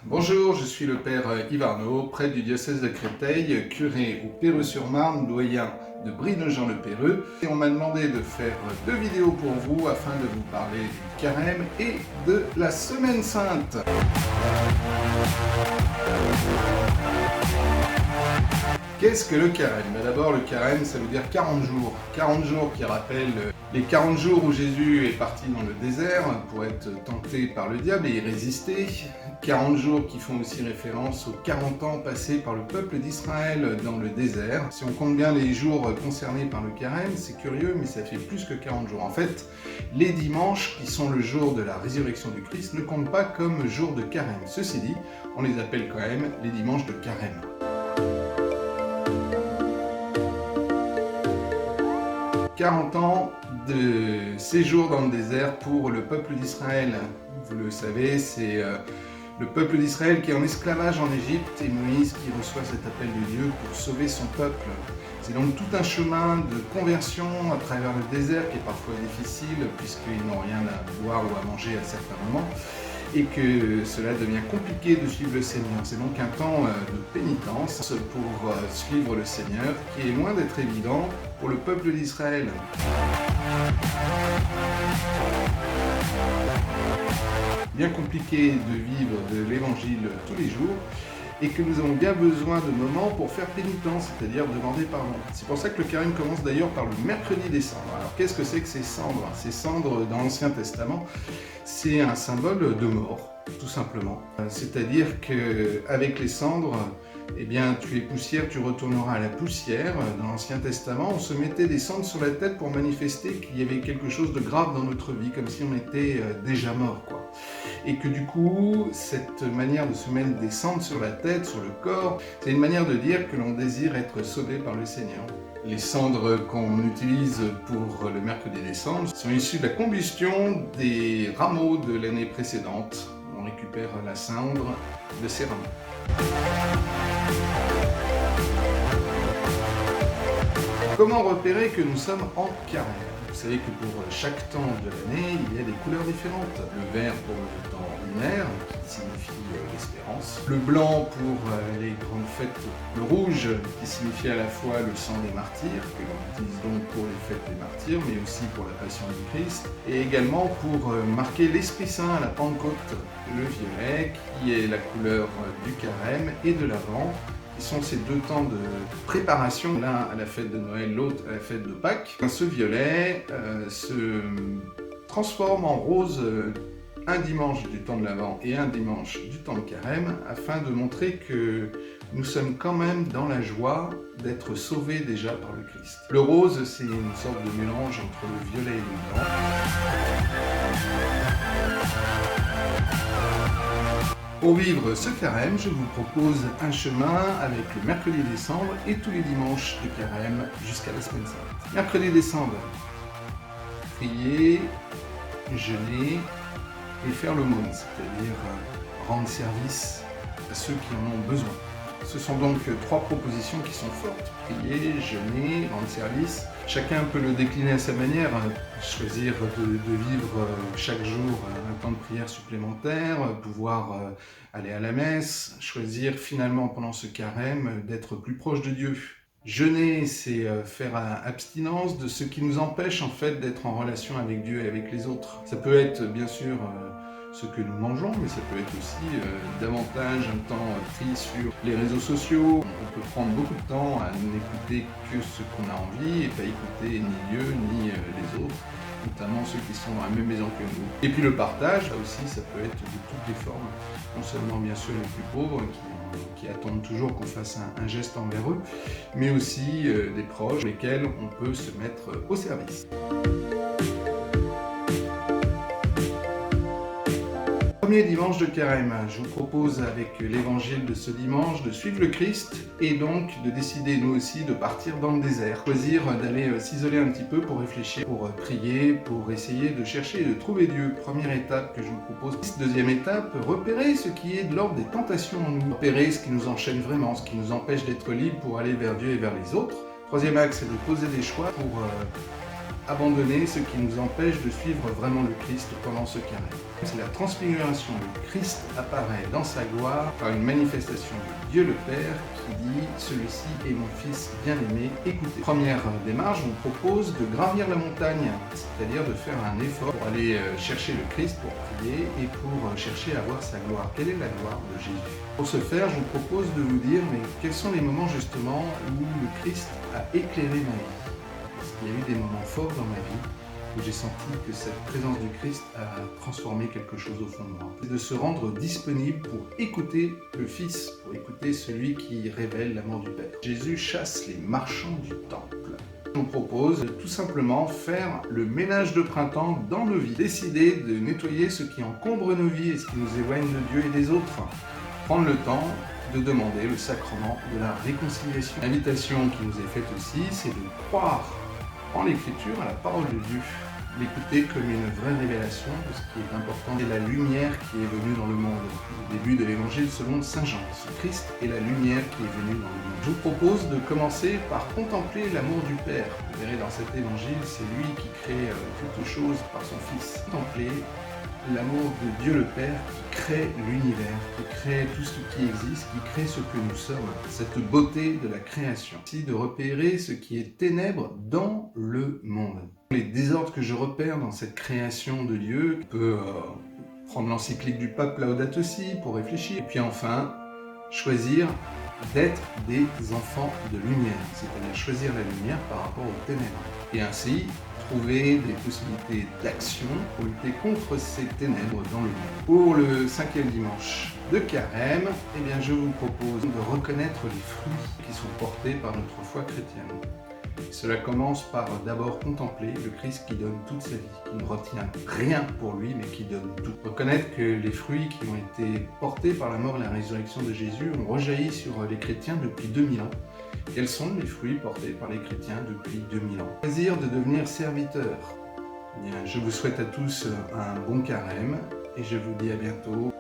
Bonjour, je suis le père Yves Arnaud, prêtre du diocèse de Créteil, curé au Perreux-sur-Marne, doyen de Brie-Nogent-le-Perreux. Et on m'a demandé de faire 2 vidéos pour vous afin de vous parler du carême et de la Semaine Sainte. Qu'est-ce que le carême? D'abord, le carême, ça veut dire 40 jours. 40 jours qui rappellent les 40 jours où Jésus est parti dans le désert pour être tenté par le diable et y résister. 40 jours qui font aussi référence aux 40 ans passés par le peuple d'Israël dans le désert. Si on compte bien les jours concernés par le carême, c'est curieux, mais ça fait plus que 40 jours. En fait, les dimanches, qui sont le jour de la résurrection du Christ, ne comptent pas comme jour de carême. Ceci dit, on les appelle quand même les dimanches de carême. 40 ans de séjour dans le désert pour le peuple d'Israël. Vous le savez, c'est le peuple d'Israël qui est en esclavage en Égypte et Moïse qui reçoit cet appel de Dieu pour sauver son peuple. C'est donc tout un chemin de conversion à travers le désert qui est parfois difficile puisqu'ils n'ont rien à boire ou à manger à certains moments et que cela devient compliqué de suivre le Seigneur. C'est donc un temps de pénitence pour suivre le Seigneur qui est loin d'être évident pour le peuple d'Israël. Bien compliqué de vivre de l'évangile tous les jours et que nous avons bien besoin de moments pour faire pénitence, c'est-à-dire demander pardon. C'est pour ça que le carême commence d'ailleurs par le mercredi des cendres. Alors qu'est-ce que c'est que ces cendres? Ces cendres dans l'Ancien Testament, c'est un symbole de mort, tout simplement. C'est-à-dire qu'avec les cendres, eh bien, tu es poussière, tu retourneras à la poussière. Dans l'Ancien Testament, on se mettait des cendres sur la tête pour manifester qu'il y avait quelque chose de grave dans notre vie, comme si on était déjà mort, quoi. Et que du coup, cette manière de se mettre des cendres sur la tête, sur le corps, c'est une manière de dire que l'on désire être sauvé par le Seigneur. Les cendres qu'on utilise pour le mercredi des cendres sont issues de la combustion des rameaux de l'année précédente. On récupère la cendre de ces rameaux. Comment repérer que nous sommes en carême? Vous savez que pour chaque temps de l'année, il y a des couleurs différentes. Le vert pour le temps lunaire, qui signifie l'espérance. Le blanc pour les grandes fêtes. Le rouge, qui signifie à la fois le sang des martyrs, que l'on utilise donc pour les fêtes des martyrs, mais aussi pour la passion du Christ. Et également pour marquer l'Esprit Saint à la Pentecôte. Le violet, qui est la couleur du carême et de l'Avent, qui sont ces 2 temps de préparation, l'un à la fête de Noël, l'autre à la fête de Pâques. Ce violet se transforme en rose un dimanche du temps de l'Avent et un dimanche du temps de carême, afin de montrer que nous sommes quand même dans la joie d'être sauvés déjà par le Christ. Le rose, c'est une sorte de mélange entre le violet et le blanc. Pour vivre ce carême, je vous propose un chemin avec le mercredi des cendres et tous les dimanches de carême jusqu'à la Semaine Sainte. Mercredi des cendres, prier, jeûner et faire l'aumône, c'est-à-dire rendre service à ceux qui en ont besoin. Ce sont donc 3 propositions qui sont fortes. Prier, jeûner, rendre service. Chacun peut le décliner à sa manière, choisir de vivre chaque jour un temps de prière supplémentaire, pouvoir aller à la messe, choisir finalement pendant ce carême d'être plus proche de Dieu. Jeûner, c'est faire abstinence de ce qui nous empêche en fait d'être en relation avec Dieu et avec les autres. Ça peut être bien sûr ce que nous mangeons, mais ça peut être aussi davantage un temps pris sur les réseaux sociaux. On peut prendre beaucoup de temps à n'écouter que ce qu'on a envie et pas écouter ni Dieu ni les autres, notamment ceux qui sont dans la même maison que nous. Et puis le partage, là aussi, ça peut être de toutes les formes, non seulement bien sûr les plus pauvres qui attendent toujours qu'on fasse un geste envers eux, mais aussi des proches lesquels on peut se mettre au service. Premier dimanche de carême, je vous propose avec l'évangile de ce dimanche de suivre le Christ et donc de décider nous aussi de partir dans le désert. Choisir d'aller s'isoler un petit peu pour réfléchir, pour prier, pour essayer de chercher et de trouver Dieu. Première étape que je vous propose. Deuxième étape, repérer ce qui est de l'ordre des tentations en nous. Repérer ce qui nous enchaîne vraiment, ce qui nous empêche d'être libres pour aller vers Dieu et vers les autres. Troisième axe, c'est de poser des choix pour abandonner ce qui nous empêche de suivre vraiment le Christ pendant ce carême. C'est la transfiguration. Le Christ apparaît dans sa gloire par une manifestation de Dieu le Père qui dit « Celui-ci est mon Fils bien-aimé, écoutez ». Première démarche, je vous propose de gravir la montagne, c'est-à-dire de faire un effort pour aller chercher le Christ, pour prier et pour chercher à voir sa gloire. Quelle est la gloire de Jésus? Pour ce faire, je vous propose de vous dire mais quels sont les moments justement où le Christ a éclairé ma vie. Parce qu'il y a eu des moments forts dans ma vie où j'ai senti que cette présence du Christ a transformé quelque chose au fond de moi. C'est de se rendre disponible pour écouter le Fils, pour écouter celui qui révèle l'amour du Père. Jésus chasse les marchands du temple. Je vous propose de tout simplement faire le ménage de printemps dans nos vies. Décider de nettoyer ce qui encombre nos vies et ce qui nous éloigne de Dieu et des autres. Prendre le temps de demander le sacrement de la réconciliation. L'invitation qui nous est faite aussi, c'est de croire en l'Écriture, à la parole de Dieu, l'écouter comme une vraie révélation de ce qui est important. C'est la lumière qui est venue dans le monde. Au début de l'Évangile selon Saint Jean, ce Christ est la lumière qui est venue dans le monde. Je vous propose de commencer par contempler l'amour du Père. Vous verrez dans cet Évangile, c'est lui qui crée toutes choses par son Fils. Contempler l'amour de Dieu le Père qui crée l'univers, qui crée tout ce qui existe, qui crée ce que nous sommes, cette beauté de la création. Ici, de repérer ce qui est ténèbres dans le monde. Les désordres que je repère dans cette création de Dieu, je peux prendre l'encyclique du pape Laudato Si pour réfléchir. Et puis enfin, choisir d'être des enfants de lumière, c'est-à-dire choisir la lumière par rapport aux ténèbres. Et ainsi, trouver des possibilités d'action pour lutter contre ces ténèbres dans le monde. Pour le 5e dimanche de Carême, eh bien, je vous propose de reconnaître les fruits qui sont portés par notre foi chrétienne. Cela commence par d'abord contempler le Christ qui donne toute sa vie, qui ne retient rien pour lui, mais qui donne tout. Reconnaître que les fruits qui ont été portés par la mort et la résurrection de Jésus ont rejailli sur les chrétiens depuis 2000 ans. Quels sont les fruits portés par les chrétiens depuis 2000 ans? Plaisir de devenir serviteur. Eh bien, je vous souhaite à tous un bon carême et je vous dis à bientôt.